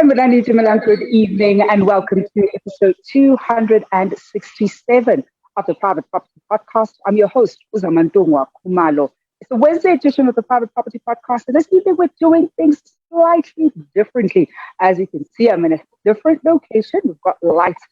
Sanibonani Dumelang, good evening and welcome to episode 267 of the Private Property Podcast. I'm your host, Uzamantungwa Kumalo. It's a Wednesday edition of the Private Property Podcast, and this evening we're doing things slightly differently. As you can see, I'm in a different location. We've got lights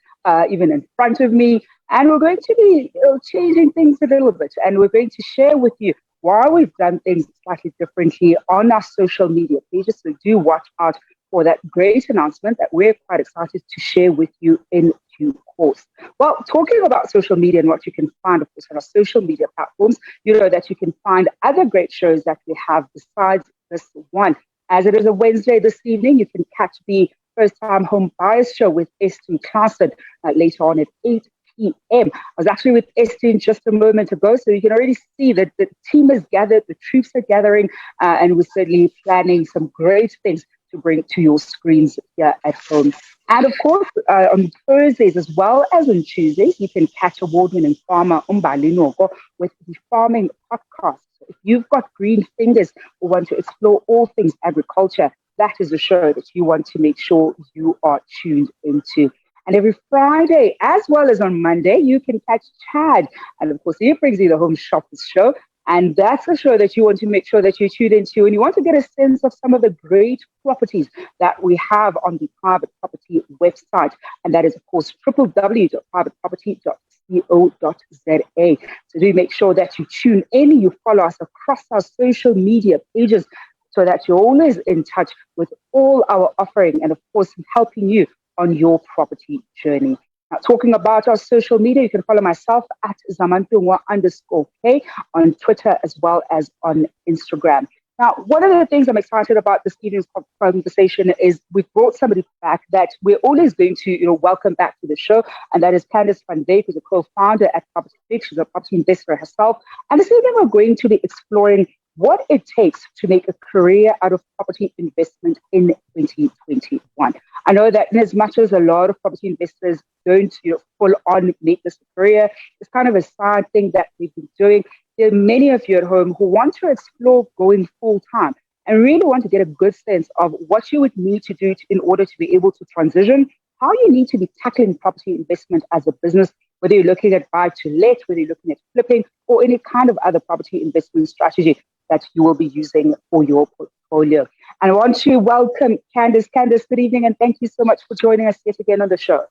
even in front of me, and we're going to be changing things a little bit, and we're going to share with you why we've done things slightly differently on our social media pages. So do watch out for that great announcement that we're quite excited to share with you in due course. Well, talking about social media and what you can find, of course, on our social media platforms, you know that you can find other great shows that we have besides this one. As it is a Wednesday this evening, you can catch the First Time Home Buyers Show with Esther Classen later on at 8 p.m. I was actually with Esther just a moment ago, so you can already see that the team is gathered, the troops are gathering, and we're certainly planning some great things to bring to your screens here at home. And of course, on Thursdays as well as on Tuesdays, you can catch award-winning farmer Umbali Nogo with the Farming Podcast. So if you've got green fingers or want to explore all things agriculture, that is a show that you want to make sure you are tuned into. And every Friday, as well as on Monday, you can catch Chad. And of course, he brings you the Home Shoppers Show. And that's a show that you want to make sure that you tune into, and you want to get a sense of some of the great properties that we have on the Private Property website. And that is, of course, www.privateproperty.co.za. So do make sure that you tune in, you follow us across our social media pages so that you're always in touch with all our offering and, of course, helping you on your property journey. Now, talking about our social media, you can follow myself at Zamantungwa_K on Twitter as well as on Instagram. Now, one of the things I'm excited about this evening's conversation is we've brought somebody back that we're always going to welcome back to the show, and that is Candice Van Wyk, who's a co-founder at Property Fix. She's a property investor herself. And this evening we're going to be exploring what it takes to make a career out of property investment in 2021. I know that in as much as a lot of property investors don't full on make this a career, it's kind of a side thing that we've been doing. There are many of you at home who want to explore going full time and really want to get a good sense of what you would need to do in order to be able to transition, how you need to be tackling property investment as a business, whether you're looking at buy to let, whether you're looking at flipping, or any kind of other property investment strategy that you will be using for your portfolio. And I want to welcome Candice. Candice, good evening, and thank you so much for joining us yet again on the show.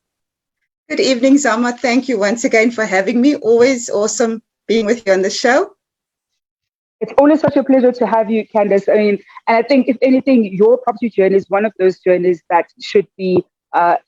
Good evening, Zama. Thank you once again for having me. Always awesome being with you on the show. It's always such a pleasure to have you, Candice. I mean, and I think if anything, your property journey is one of those journeys that should be, I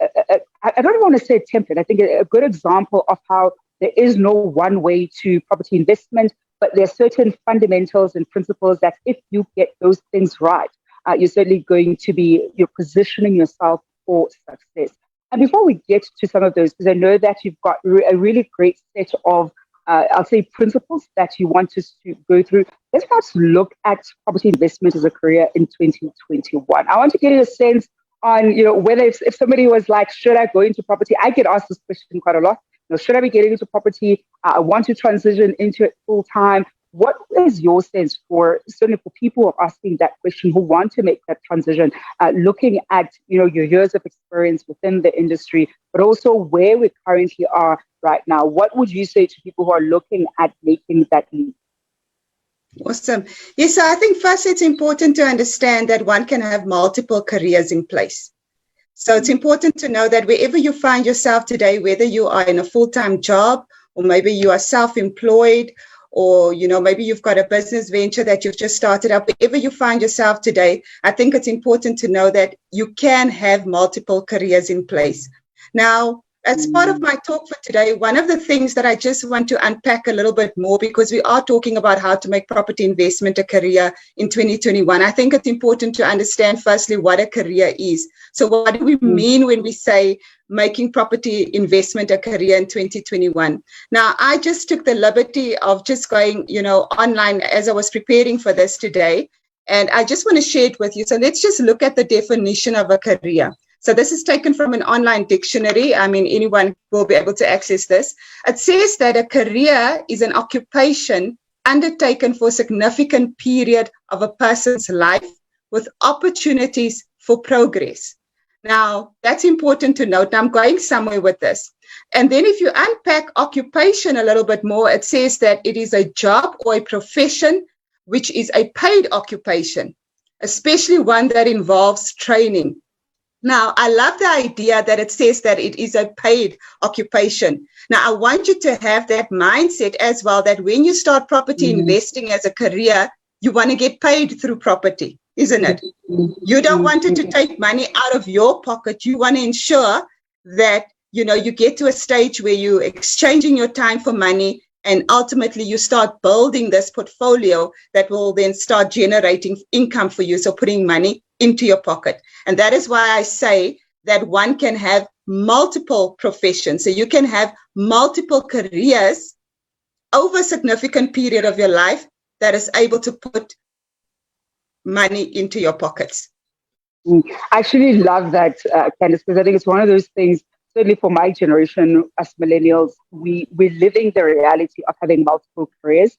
don't even want to say a template. I think a good example of how there is no one way to property investment, but there are certain fundamentals and principles that if you get those things right, you're certainly going to be positioning yourself for success. And before we get to some of those, because I know that you've got a really great set of, I'll say, principles that you want us to go through, let's perhaps look at property investment as a career in 2021. I want to get a sense on, whether if somebody was like, should I go into property? I get asked this question quite a lot. Should I be getting into property? I want to transition into it full time. What is your sense for, certainly for people who are asking that question, who want to make that transition, looking at, your years of experience within the industry, but also where we currently are right now? What would you say to people who are looking at making that leap? Awesome. Yes, so I think first it's important to understand that one can have multiple careers in place. So it's important to know that wherever you find yourself today, whether you are in a full-time job or maybe you are self-employed or, maybe you've got a business venture that you've just started up, wherever you find yourself today, I think it's important to know that you can have multiple careers in place. Now, as part of my talk for today, one of the things that I just want to unpack a little bit more, because we are talking about how to make property investment a career in 2021, I think it's important to understand firstly what a career is. So what do we mean when we say making property investment a career in 2021? Now, I just took the liberty of just going, online as I was preparing for this today, and I just want to share it with you. So let's just look at the definition of a career. So this is taken from an online dictionary. I mean, anyone will be able to access this. It says that a career is an occupation undertaken for a significant period of a person's life with opportunities for progress. Now, that's important to note. Now, I'm going somewhere with this. And then if you unpack occupation a little bit more, it says that it is a job or a profession which is a paid occupation, especially one that involves training. Now, I love the idea that it says that it is a paid occupation. Now, I want you to have that mindset as well, that when you start property investing as a career, you want to get paid through property, isn't it? You don't want it to take money out of your pocket. You want to ensure that, you get to a stage where you're exchanging your time for money, and ultimately you start building this portfolio that will then start generating income for you. So putting money into your pocket. And that is why I say that one can have multiple professions. So you can have multiple careers over a significant period of your life that is able to put money into your pockets. I actually love that, Candice, because I think it's one of those things, certainly for my generation, as millennials, we're living the reality of having multiple careers,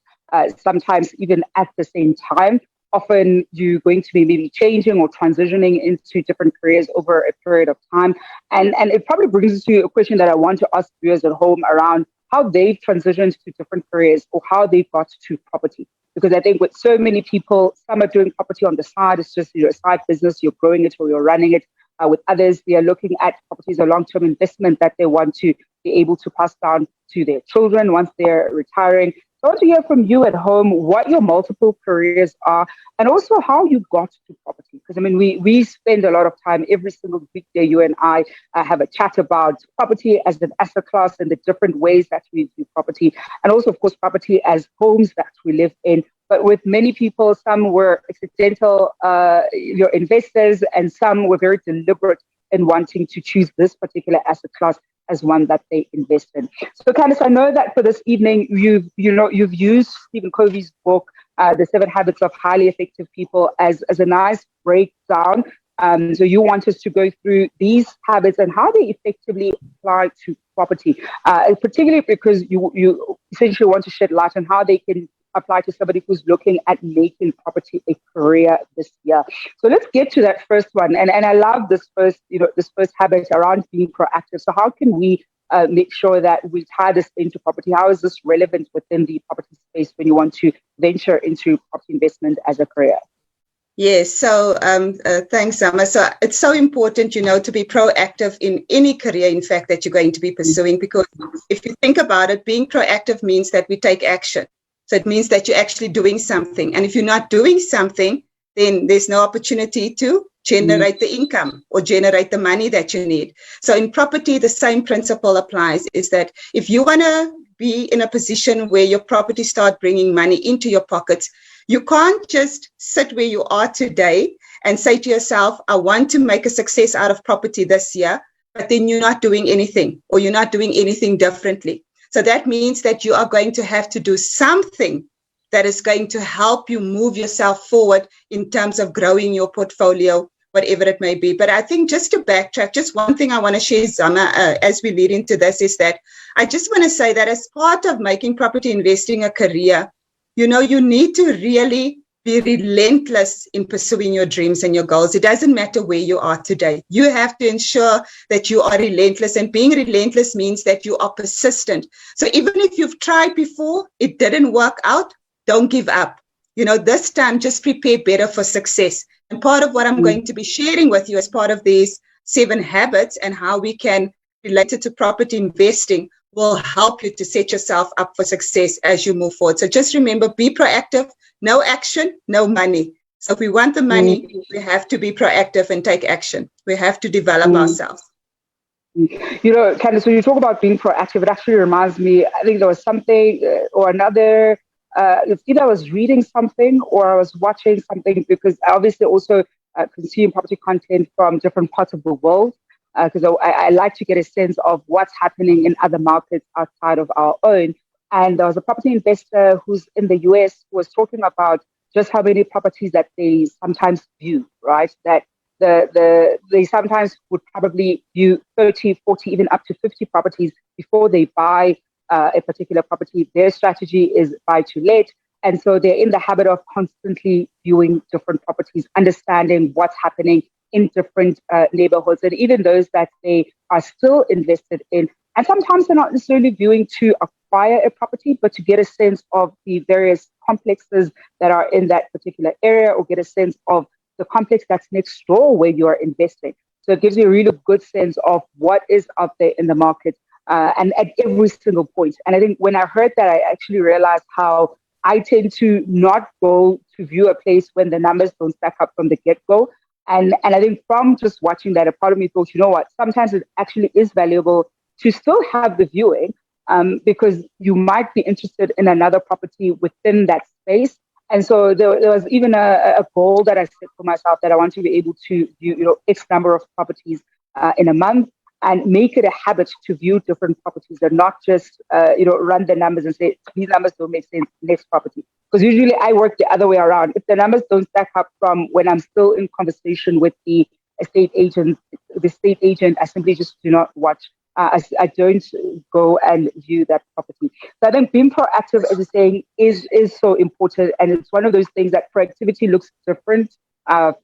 sometimes even at the same time. Often you're going to be maybe changing or transitioning into different careers over a period of time. And it probably brings us to a question that I want to ask viewers at home around how they've transitioned to different careers or how they've got to property. Because I think with so many people, some are doing property on the side. It's just your side business. You're growing it or you're running it. With others, they are looking at property as a long-term investment that they want to be able to pass down to their children once they're retiring. So I want to hear from you at home what your multiple careers are and also how you got to property. Because, I mean, we spend a lot of time every single weekday, you and I have a chat about property as an asset class and the different ways that we do property. And also, of course, property as homes that we live in. But with many people, some were accidental investors and some were very deliberate in wanting to choose this particular asset class as one that they invest in. So, Candice, I know that for this evening, you've used Stephen Covey's book, The 7 Habits of Highly Effective People, as a nice breakdown. So you want us to go through these habits and how they effectively apply to property, particularly because you essentially want to shed light on how they can apply to somebody who's looking at making property a career this year. So let's get to that first one. And I love this first habit around being proactive. So how can we make sure that we tie this into property? How is this relevant within the property space when you want to venture into property investment as a career? Yes. So thanks, Zama. So it's so important, to be proactive in any career, in fact, that you're going to be pursuing, because if you think about it, being proactive means that we take action. So it means that you're actually doing something. And if you're not doing something, then there's no opportunity to generate the income or generate the money that you need. So in property, the same principle applies, is that if you want to be in a position where your property start bringing money into your pockets, you can't just sit where you are today and say to yourself, I want to make a success out of property this year, but then you're not doing anything or you're not doing anything differently. So that means that you are going to have to do something that is going to help you move yourself forward in terms of growing your portfolio, whatever it may be. But I think just to backtrack, just one thing I want to share, Zama, as we lead into this, is that I just want to say that as part of making property investing a career, you need to really be relentless in pursuing your dreams and your goals. It doesn't matter where you are today. You have to ensure that you are relentless, and being relentless means that you are persistent. So even if you've tried before, it didn't work out, don't give up. This time, just prepare better for success. And part of what I'm going to be sharing with you as part of these 7 habits and how we can relate it to property investing will help you to set yourself up for success as you move forward. So just remember, be proactive. No action, no money. So if we want the money, we have to be proactive and take action. We have to develop ourselves. Candice, when you talk about being proactive, it actually reminds me, I think there was something or another, either I was reading something or I was watching something, because I obviously also consume property content from different parts of the world, because I like to get a sense of what's happening in other markets outside of our own. And there was a property investor who's in the US who was talking about just how many properties that they sometimes view, right? That they sometimes would probably view 30, 40, even up to 50 properties before they buy a particular property. Their strategy is buy to let. And so they're in the habit of constantly viewing different properties, understanding what's happening in different neighborhoods, and even those that they are still invested in. And sometimes they're not necessarily viewing to acquire a property, but to get a sense of the various complexes that are in that particular area, or get a sense of the complex that's next door where you are investing. So it gives you a really good sense of what is out there in the market, and at every single point. And I think when I heard that, I actually realized how I tend to not go to view a place when the numbers don't stack up from the get-go. And I think from just watching that, a part of me thought, you know what, sometimes it actually is valuable to still have the viewing, because you might be interested in another property within that space. And so there was even a goal that I set for myself, that I want to be able to view, X number of properties in a month, and make it a habit to view different properties, and not just, run the numbers and say, these numbers don't make sense, next property. Because usually I work the other way around. If the numbers don't stack up from when I'm still in conversation with the estate agent, I simply just do not watch. I don't go and view that property. So I think being proactive, as you're saying, is so important. And it's one of those things that proactivity looks different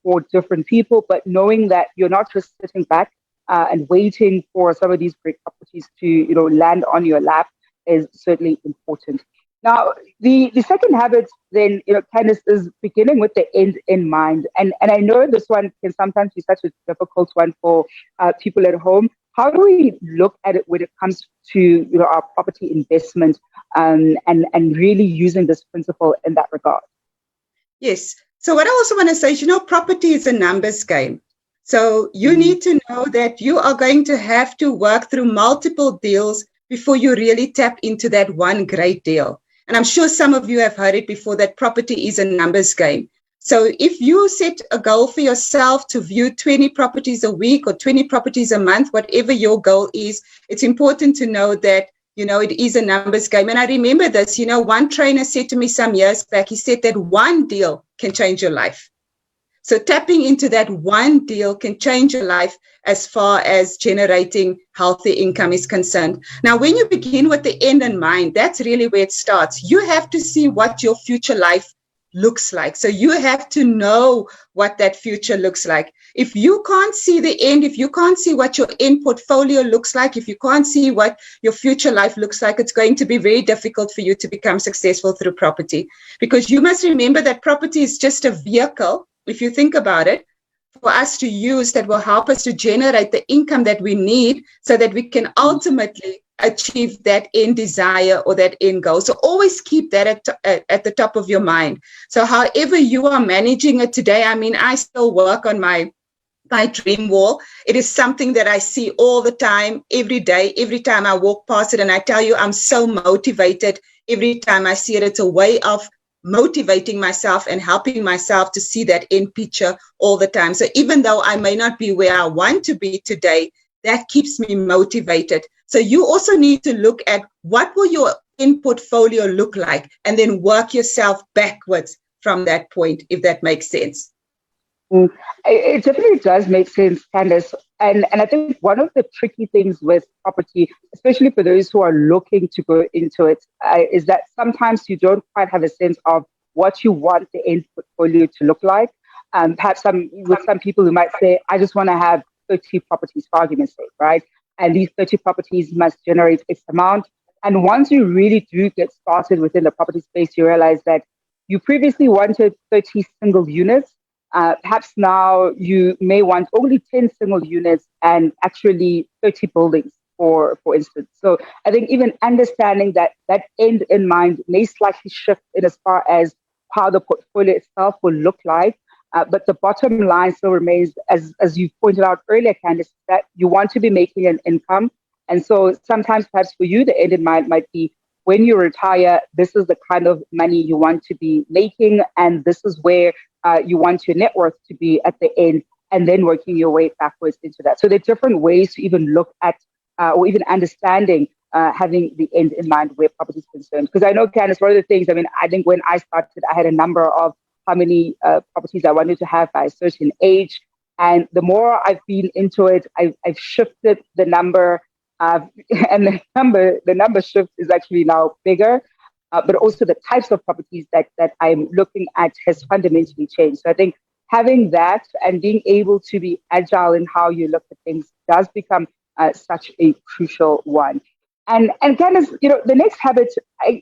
for different people, but knowing that you're not just sitting back and waiting for some of these great properties to, land on your lap is certainly important. Now, the second habit then, Candice, is beginning with the end in mind. And I know this one can sometimes be such a difficult one for people at home. How do we look at it when it comes to, our property investment, and really using this principle in that regard? Yes. So what I also want to say is, property is a numbers game. So you need to know that you are going to have to work through multiple deals before you really tap into that one great deal. And I'm sure some of you have heard it before, that property is a numbers game. So if you set a goal for yourself to view 20 properties a week or 20 properties a month, whatever your goal is, it's important to know that, it is a numbers game. And I remember this, one trainer said to me some years back, he said that one deal can change your life. So tapping into that one deal can change your life as far as generating healthy income is concerned. Now, when you begin with the end in mind, that's really where it starts. You have to see what your future life looks like. So you have to know what that future looks like. If you can't see the end, if you can't see what your end portfolio looks like, if you can't see what your future life looks like, it's going to be very difficult for you to become successful through property. Because you must remember that property is just a vehicle, if you think about it, for us to use that will help us to generate the income that we need so that we can ultimately achieve that end desire or that end goal. So always keep that at the top of your mind. So however you are managing it today, I still work on my dream wall. It is something that I see all the time, every day, every time I walk past it. And I tell you, I'm so motivated every time I see it. It's a way of motivating myself and helping myself to see that end picture all the time. So even though I may not be where I want to be today, that keeps me motivated. So you also need to look at what will your end portfolio look like, and then work yourself backwards from that point, if that makes sense. It definitely does make sense, Candice. And I think one of the tricky things with property, especially for those who are looking to go into it, is that sometimes you don't quite have a sense of what you want the end portfolio to look like. Perhaps with some people who might say, I just want to have 30 properties, for argument's sake, right? And these 30 properties must generate X amount. And once you really do get started within the property space, you realize that you previously wanted 30 single units. Perhaps now you may want only 10 single units and actually 30 buildings, for instance. So I think even understanding that end in mind may slightly shift in as far as how the portfolio itself will look like. But the bottom line still remains, as you pointed out earlier, Candice, that you want to be making an income. And so sometimes perhaps for you, the end in mind might be when you retire, this is the kind of money you want to be making. And this is where you want your net worth to be at the end, and then working your way backwards into that. So there are different ways to even look at or even understanding having the end in mind where property is concerned. Because I know, Candice, one of the things, I think when I started, I had a number of how many properties I wanted to have by a certain age. And the more I've been into it, I've shifted the number, and the number shift is actually now bigger. But also the types of properties that I'm looking at has fundamentally changed. So I think having that and being able to be agile in how you look at things does become such a crucial one. And Candice, the next habit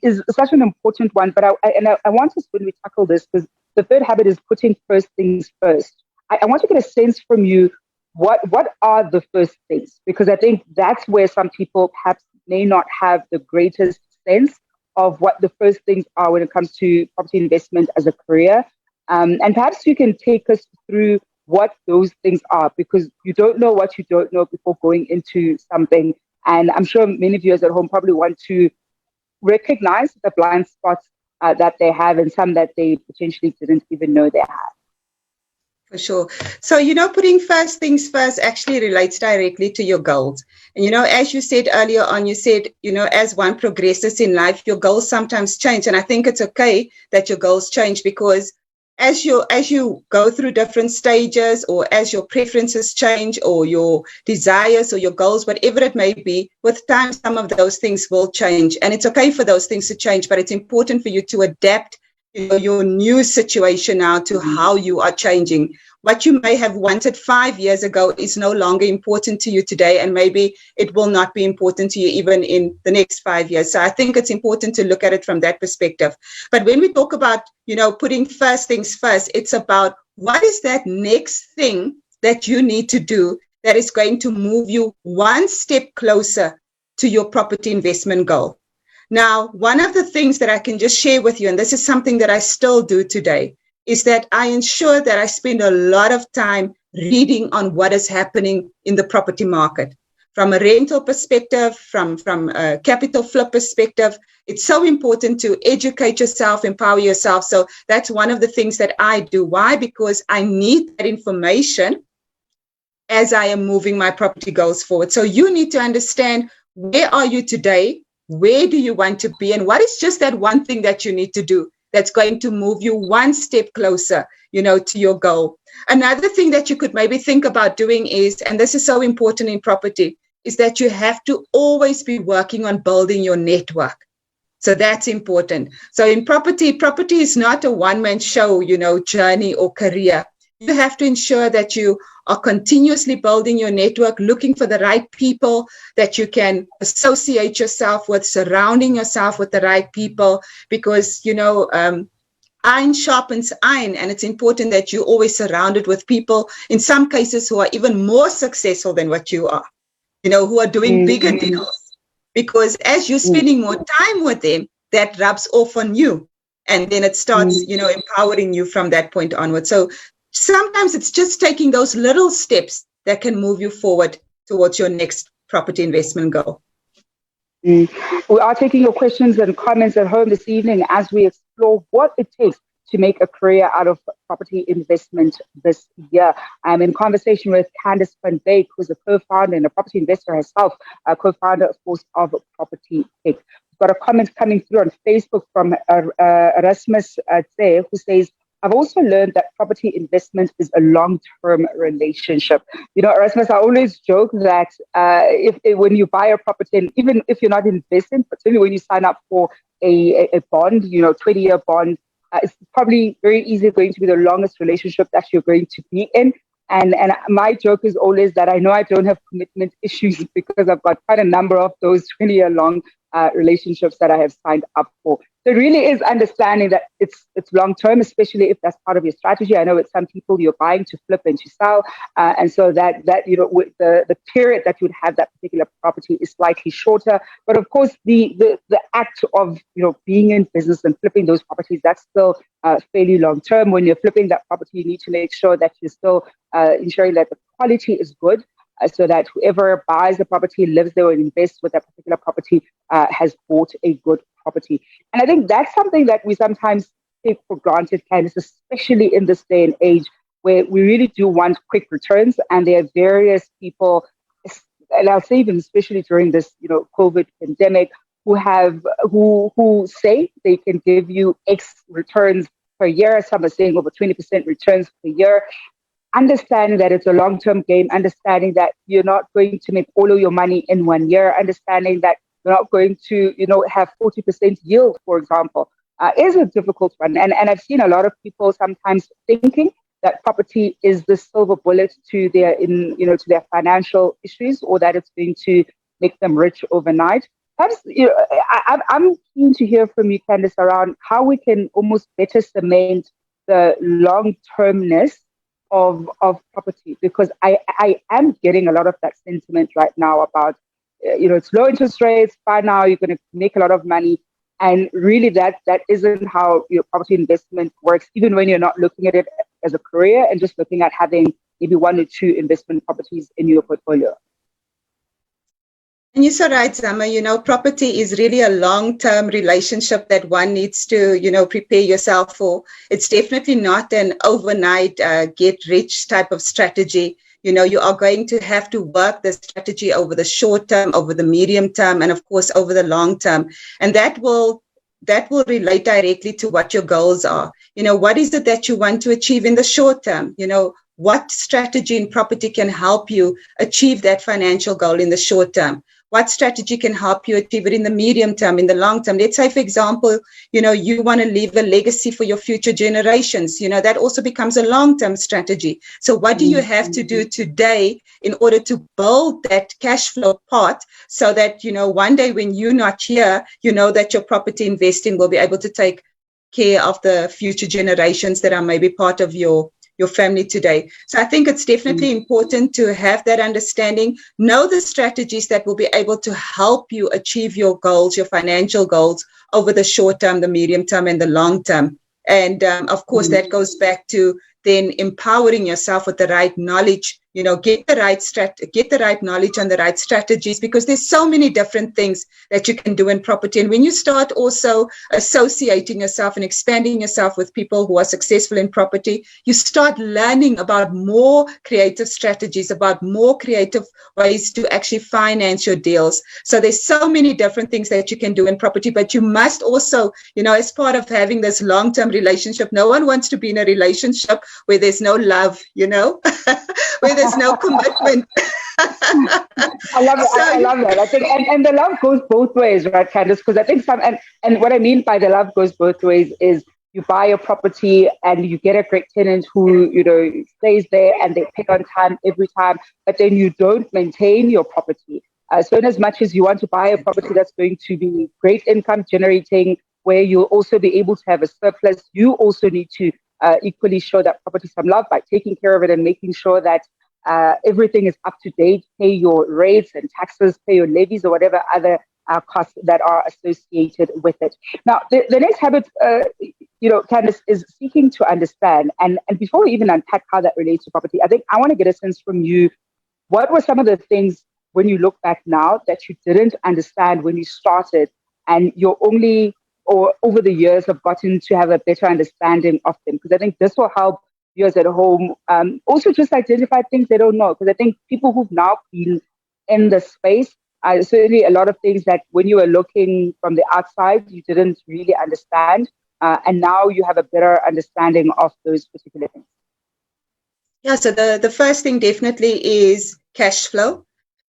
is such an important one. But I want us, when we tackle this, because the third habit is putting first things first. I want to get a sense from you, what are the first things? Because I think that's where some people perhaps may not have the greatest sense of what the first things are when it comes to property investment as a career. And perhaps you can take us through what those things are, because you don't know what you don't know before going into something. And I'm sure many viewers at home probably want to recognize the blind spots that they have, and some that they potentially didn't even know they had. For sure. So, putting first things first actually relates directly to your goals. And, as you said earlier on, you said, as one progresses in life, your goals sometimes change. And I think it's okay that your goals change, because as you go through different stages, or as your preferences change, or your desires or your goals, whatever it may be, with time, some of those things will change. And it's okay for those things to change, but it's important for you to adapt your new situation now to how you are changing. What you may have wanted 5 years ago is no longer important to you today, and maybe it will not be important to you even in the next 5 years. So I think it's important to look at it from that perspective. But when we talk about, putting first things first, it's about what is that next thing that you need to do that is going to move you one step closer to your property investment goal. Now, one of the things that I can just share with you, and this is something that I still do today, is that I ensure that I spend a lot of time reading on what is happening in the property market. From a rental perspective, from a capital flip perspective, it's so important to educate yourself, empower yourself. So that's one of the things that I do. Why? Because I need that information as I am moving my property goals forward. So you need to understand, where are you today? Where do you want to be? And what is just that one thing that you need to do that's going to move you one step closer, to your goal? Another thing that you could maybe think about doing is, and this is so important in property, is that you have to always be working on building your network. So that's important. So in property is not a one-man show, journey or career. You have to ensure that you are continuously building your network, looking for the right people that you can associate yourself with, surrounding yourself with the right people, because, iron sharpens iron, and it's important that you're always surrounded with people, in some cases, who are even more successful than what you are, who are doing bigger deals. Because as you're spending more time with them, that rubs off on you. And then it starts, empowering you from that point onward. So sometimes it's just taking those little steps that can move you forward towards your next property investment goal. We are taking your questions and comments at home this evening as we explore what it takes to make a career out of property investment this year. I'm in conversation with Candice Van Wyk, who's a co-founder and a property investor herself, a co-founder, of course, of Property Tech. We've got a comment coming through on Facebook from Erasmus Tse, who says, I've also learned that property investment is a long-term relationship. Erasmus, I always joke that when you buy a property, and even if you're not investing, particularly when you sign up for a bond, 20-year bond, it's probably very easily going to be the longest relationship that you're going to be in. And my joke is always that I know I don't have commitment issues because I've got quite a number of those 20-year-long relationships that I have signed up for. So it really is understanding that it's long term, especially if that's part of your strategy. I know with some people you're buying to flip and to sell, and so that with the period that you'd have that particular property is slightly shorter. But of course, the act of being in business and flipping those properties, that's still fairly long term. When you're flipping that property, you need to make sure that you're still ensuring that the quality is good, so that whoever buys the property, lives there, or invests with that particular property has bought a good property. And I think that's something that we sometimes take for granted, Candice, especially in this day and age where we really do want quick returns. And there are various people, and I'll say even especially during this COVID pandemic, who say they can give you X returns per year. Some are saying over 20% returns per year. Understanding that it's a long-term game, understanding that you're not going to make all of your money in 1 year, understanding that you're not going to, have 40% yield, for example, is a difficult one. And I've seen a lot of people sometimes thinking that property is the silver bullet to to their financial issues, or that it's going to make them rich overnight. Perhaps, I'm keen to hear from you, Candice, around how we can almost better cement the long-termness of property, because I am getting a lot of that sentiment right now about, it's low interest rates. By now, you're going to make a lot of money. And really, that isn't how your property investment works, even when you're not looking at it as a career and just looking at having maybe 1 or 2 investment properties in your portfolio. And you're so right, Zama. Property is really a long-term relationship that one needs to, prepare yourself for. It's definitely not an overnight get-rich type of strategy. You are going to have to work the strategy over the short term, over the medium term, and of course, over the long term. And that will relate directly to what your goals are. What is it that you want to achieve in the short term? What strategy in property can help you achieve that financial goal in the short term? What strategy can help you achieve it in the medium term, in the long term? Let's say, for example, you want to leave a legacy for your future generations. That also becomes a long-term strategy. So what do you have to do today in order to build that cash flow pot so that, one day when you're not here, that your property investing will be able to take care of the future generations that are maybe part of your family today. So I think it's definitely important to have that understanding, know the strategies that will be able to help you achieve your goals, your financial goals over the short term, the medium term, and the long term. And of course, that goes back to then empowering yourself with the right knowledge, get the right knowledge and the right strategies, because there's so many different things that you can do in property. And when you start also associating yourself and expanding yourself with people who are successful in property, you start learning about more creative strategies, about more creative ways to actually finance your deals. So there's so many different things that you can do in property, but you must also, as part of having this long-term relationship, no one wants to be in a relationship where there's no love, where there's no commitment. I love it. I love that. I think, and the love goes both ways, right, Candice? Because I think and what I mean by the love goes both ways is you buy a property and you get a great tenant who, stays there and they pay on time every time, but then you don't maintain your property. So in as much as you want to buy a property that's going to be great income generating, where you'll also be able to have a surplus, you also need to equally show that property some love by taking care of it and making sure that everything is up to date, pay your rates and taxes, pay your levies or whatever other costs that are associated with it. Now, the next habit, Candice, is seeking to understand. And before we even unpack how that relates to property, I think I want to get a sense from you, what were some of the things when you look back now that you didn't understand when you started, and you're only or over the years have gotten to have a better understanding of them? Because I think this will help viewers at home also just identify things they don't know. Because I think people who've now been in the space, certainly a lot of things that when you were looking from the outside, you didn't really understand. And now you have a better understanding of those particular things. Yeah, so the first thing definitely is cash flow.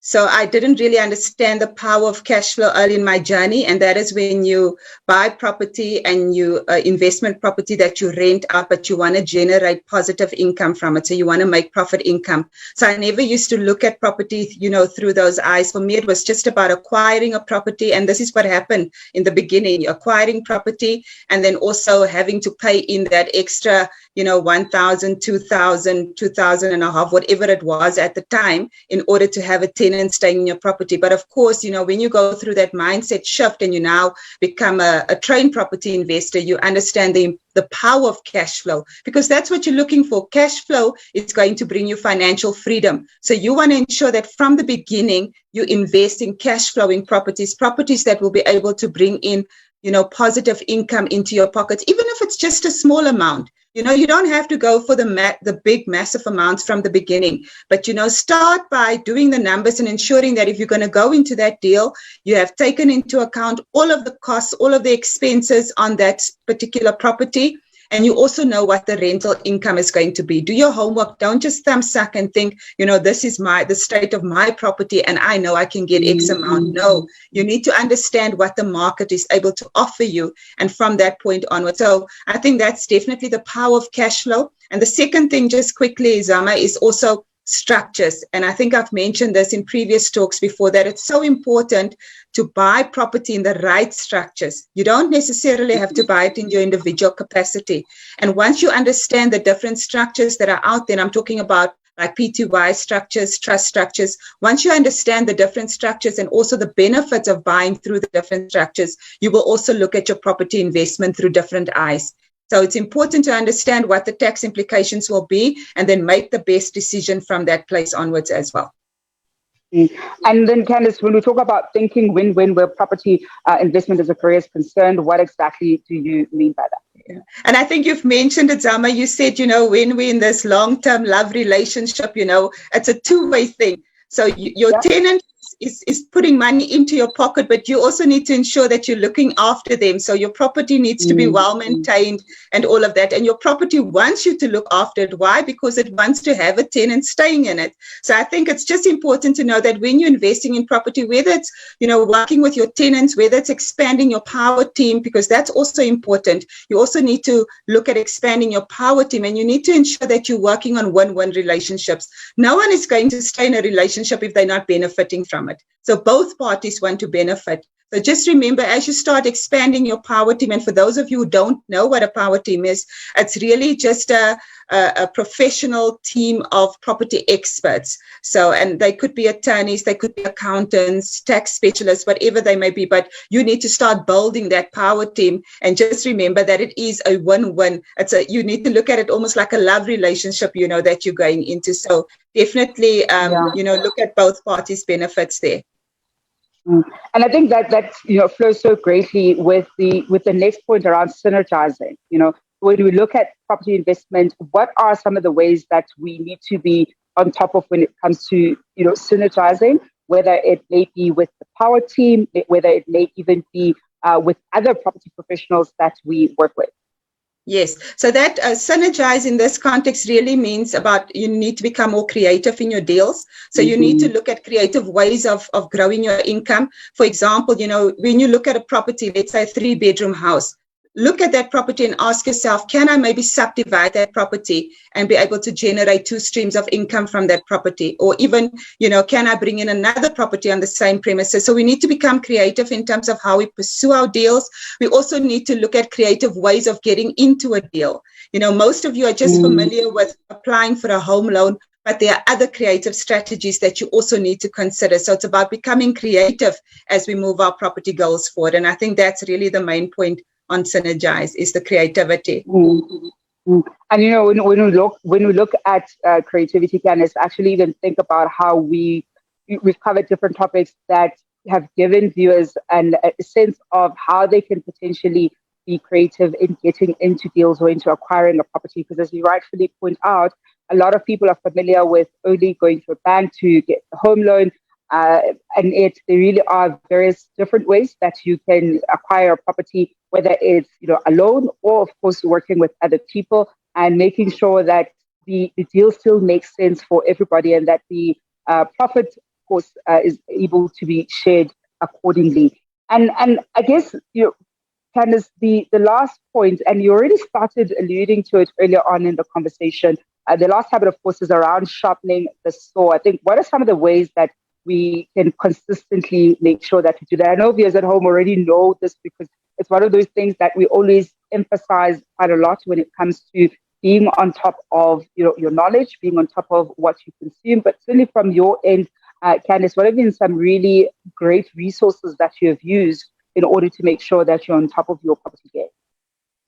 So I didn't really understand the power of cash flow early in my journey. And that is when you buy property and you investment property that you rent out, but you want to generate positive income from it. So you want to make profit income. So I never used to look at property, through those eyes. For me, it was just about acquiring a property. And this is what happened in the beginning, acquiring property and then also having to pay in that extra, 1,000, 2,000, 2,000 and a half, whatever it was at the time, in order to have a tenant staying in your property. But of course, when you go through that mindset shift and you now become a trained property investor, you understand the power of cash flow, because that's what you're looking for. Cash flow is going to bring you financial freedom. So you want to ensure that from the beginning, you invest in cash flowing properties that will be able to bring in, positive income into your pockets, even if it's just a small amount. You don't have to go for the big, massive amounts from the beginning, but, start by doing the numbers and ensuring that if you're going to go into that deal, you have taken into account all of the costs, all of the expenses on that particular property. And you also know what the rental income is going to be. Do your homework. Don't just thumb suck and think, this is the state of my property and I know I can get X amount. No, you need to understand what the market is able to offer you. And from that point onward. So I think that's definitely the power of cash flow. And the second thing, just quickly, Zama, is also structures. And I think I've mentioned this in previous talks before, that it's so important to buy property in the right structures. You don't necessarily have to buy it in your individual capacity. And once you understand the different structures that are out there, and I'm talking about like PTY structures, trust structures, once you understand the different structures and also the benefits of buying through the different structures, you will also look at your property investment through different eyes. So it's important to understand what the tax implications will be and then make the best decision from that place onwards as well. And then, Candice, when we talk about thinking win-win where property investment as a career is concerned, what exactly do you mean by that? Yeah. And I think you've mentioned it, Zama. You said, when we're in this long-term love relationship, it's a two-way thing. So your tenant is putting money into your pocket, but you also need to ensure that you're looking after them. So your property needs to be well maintained and all of that. And your property wants you to look after it. Why? Because it wants to have a tenant staying in it. So I think it's just important to know that when you're investing in property, whether it's, working with your tenants, whether it's expanding your power team, because that's also important. You also need to look at expanding your power team, and you need to ensure that you're working on win-win relationships. No one is going to stay in a relationship if they're not benefiting from it. So both parties want to benefit. So just remember, as you start expanding your power team, and for those of you who don't know what a power team is, it's really just a professional team of property experts. So, and they could be attorneys, they could be accountants, tax specialists, whatever they may be, but you need to start building that power team. And just remember that it is a win-win. You need to look at it almost like a love relationship, that you're going into. So definitely, look at both parties' benefits there. And I think that flows so greatly with the next point around synergizing. When we look at property investment, what are some of the ways that we need to be on top of when it comes to synergizing, whether it may be with the power team, whether it may even be with other property professionals that we work with? Yes. So that synergize in this context really means about you need to become more creative in your deals. So you need to look at creative ways of growing your income. For example, when you look at a property, let's say a 3-bedroom house, look at that property and ask yourself, can I maybe subdivide that property and be able to generate 2 streams of income from that property? Or even, can I bring in another property on the same premises? So we need to become creative in terms of how we pursue our deals. We also need to look at creative ways of getting into a deal. Most of you are just familiar with applying for a home loan, but there are other creative strategies that you also need to consider. So it's about becoming creative as we move our property goals forward. And I think that's really the main point on synergize, is the creativity. And when we look at creativity, Candice, actually even think about how we've covered different topics that have given viewers a sense of how they can potentially be creative in getting into deals or into acquiring a property. Because as you rightfully point out, a lot of people are familiar with only going to a bank to get the home loan. And there really are various different ways that you can acquire a property, whether it's alone or of course working with other people, and making sure that the deal still makes sense for everybody, and that the profit, of course, is able to be shared accordingly. And I guess Candice, the last point, and you already started alluding to it earlier on in the conversation. The last habit, of course, is around sharpening the saw. I think, what are some of the ways that we can consistently make sure that we do that? I know viewers at home already know this, because it's one of those things that we always emphasize quite a lot when it comes to being on top of your knowledge, being on top of what you consume. But certainly from your end, Candice, what have been some really great resources that you have used in order to make sure that you're on top of your property game?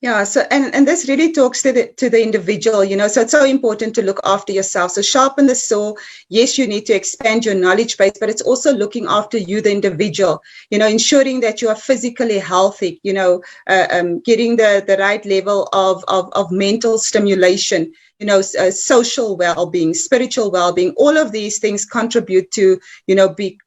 Yeah, so and this really talks to the individual, so it's so important to look after yourself. So sharpen the saw. Yes, you need to expand your knowledge base, but it's also looking after you, the individual, ensuring that you are physically healthy, getting the right level of mental stimulation, social well-being, spiritual well-being. All of these things contribute to,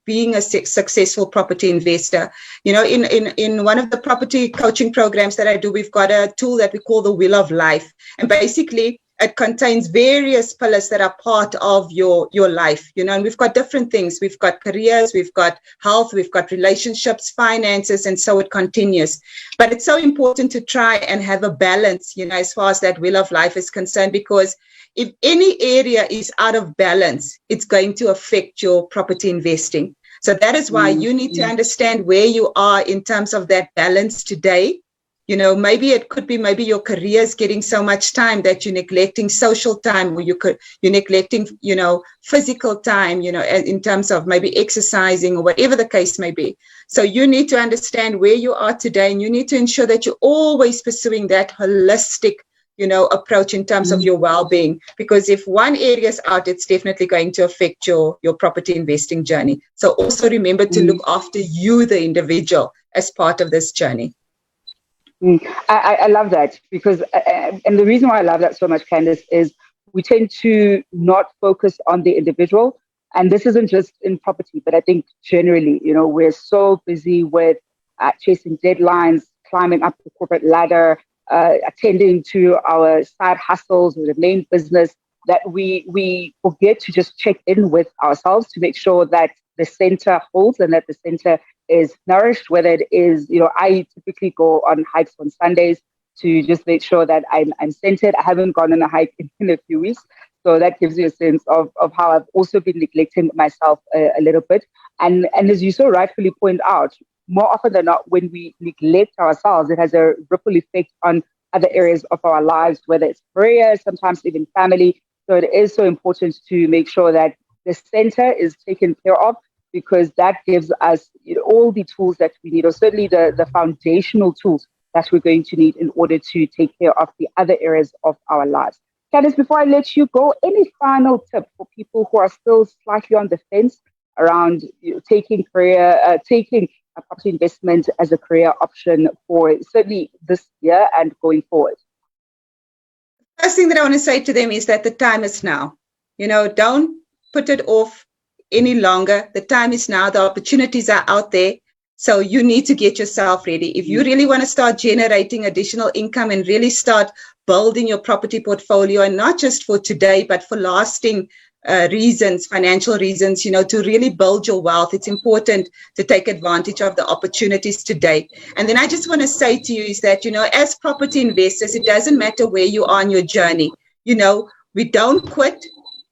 being a successful property investor. In one of the property coaching programs that I do, we've got a tool that we call the Wheel of Life. And basically, it contains various pillars that are part of your life, and we've got different things. We've got careers, we've got health, we've got relationships, finances, and so it continues. But it's so important to try and have a balance, as far as that Wheel of Life is concerned, because if any area is out of balance, it's going to affect your property investing. So that is why you need to understand where you are in terms of that balance today. Maybe it could be your career is getting so much time that you're neglecting social time, or you're neglecting, physical time, in terms of maybe exercising or whatever the case may be. So you need to understand where you are today, and you need to ensure that you're always pursuing that holistic, approach in terms of your well-being, because if one area is out, it's definitely going to affect your property investing journey. So also remember to look after you, the individual, as part of this journey. I love that, because, and the reason why I love that so much, Candice, is we tend to not focus on the individual. And this isn't just in property, but I think generally, we're so busy with chasing deadlines, climbing up the corporate ladder, attending to our side hustles or the main business, that we forget to just check in with ourselves to make sure that the center holds and that the center is nourished, whether it is, I typically go on hikes on Sundays to just make sure that I'm centered. I haven't gone on a hike in a few weeks. So that gives you a sense of how I've also been neglecting myself a little bit. And as you so rightfully point out, more often than not, when we neglect ourselves, it has a ripple effect on other areas of our lives, whether it's career, sometimes even family. So it is so important to make sure that the center is taken care of, because that gives us all the tools that we need, or certainly the foundational tools that we're going to need in order to take care of the other areas of our lives. Candice, before I let you go, any final tip for people who are still slightly on the fence around taking a property investment as a career option for certainly this year and going forward? First thing that I want to say to them is that the time is now. Don't put it off any longer. The time is now. The opportunities are out there. So you need to get yourself ready. If you really want to start generating additional income and really start building your property portfolio, and not just for today, but for lasting reasons, financial reasons, to really build your wealth, it's important to take advantage of the opportunities today. And then I just want to say to you is that, as property investors, it doesn't matter where you are on your journey. We don't quit,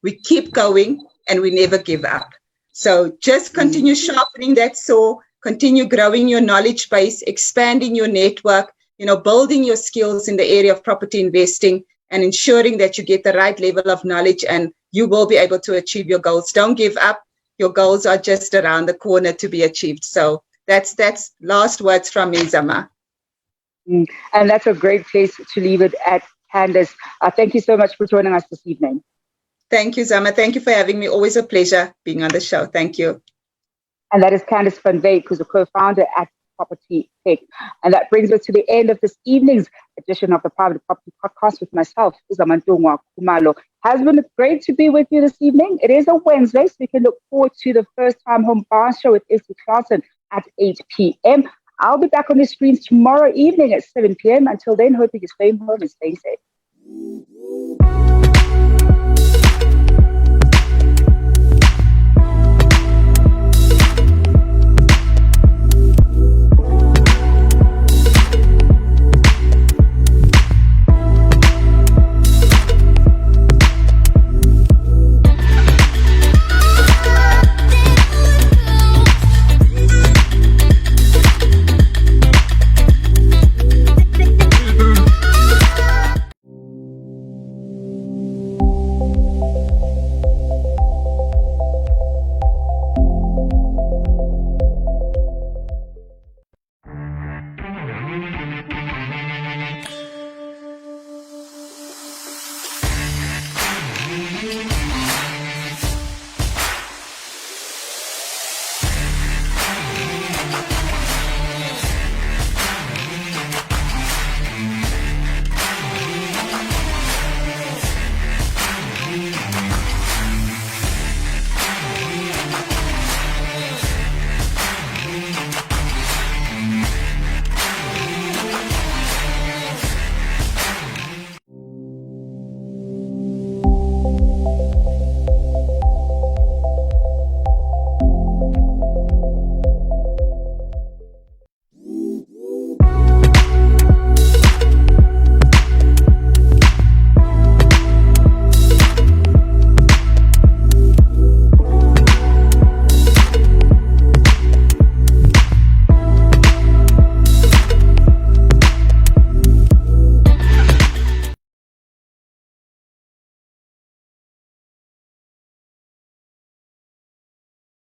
we keep going, and we never give up. So just continue sharpening that saw, continue growing your knowledge base, expanding your network, building your skills in the area of property investing, and ensuring that you get the right level of knowledge, and you will be able to achieve your goals. Don't give up. Your goals are just around the corner to be achieved. So that's last words from me, Zama. And that's a great place to leave it at, Candice. Thank you so much for joining us this evening. Thank you, Zama. Thank you for having me. Always a pleasure being on the show. Thank you. And that is Candice Van Wyk, who's a co-founder at Property Tech. And that brings us to the end of this evening's edition of the Private Property Podcast with myself, Uzamantungwa Khumalo. Has been great to be with you this evening. It is a Wednesday, so you can look forward to the First Time Home Bar Show with Essie Clarkson at 8 p.m. I'll be back on the screens tomorrow evening at 7 p.m. Until then, hoping you're staying home and staying safe.